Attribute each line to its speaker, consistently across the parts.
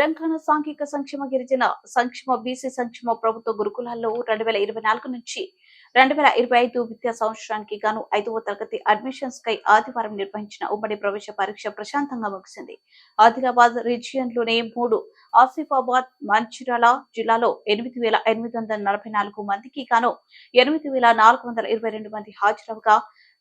Speaker 1: తెలంగాణ సాంఘిక సంక్షేమ గిరిజన సంక్షేమ బీసీ సంక్షేమ ప్రభుత్వ గురుకులాల్లో 2024 నుంచి 2025 విద్యా సంవత్సరానికి గాను 5వ తరగతి అడ్మిషన్స్ కై ఆదివారం నిర్వహించిన ఉమ్మడి ప్రవేశ పరీక్ష ప్రశాంతంగా ముగిసింది. ఆదిలాబాద్ రీజియన్ లోనే 3, ఆసిఫాబాద్, మంచిర్యాల జిల్లాలో 8,844 మందికి గాను 8,422 మంది హాజరవగా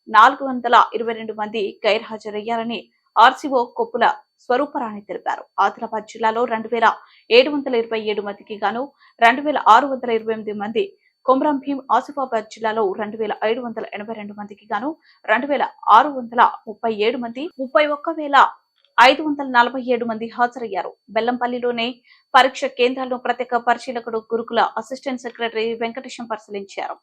Speaker 1: 422 మంది గైర్హాజరయ్యారని ఆర్సీఓ కొప్పుల స్వరూపరాణి తెలిపారు. ఆదిలాబాద్ జిల్లాలో 2,727 మందికి గాను 2,628 మంది, కొమరం భీం ఆసిఫాబాద్ జిల్లాలో 2,582 మందికి గాను 2,637 మంది, 31,547 మంది హాజరయ్యారు. బెల్లంపల్లిలోనే పరీక్ష కేంద్రాలను ప్రత్యేక పరిశీలకుడు గురుకుల అసిస్టెంట్ సెక్రటరీ వెంకటేశం పరిశీలించారు.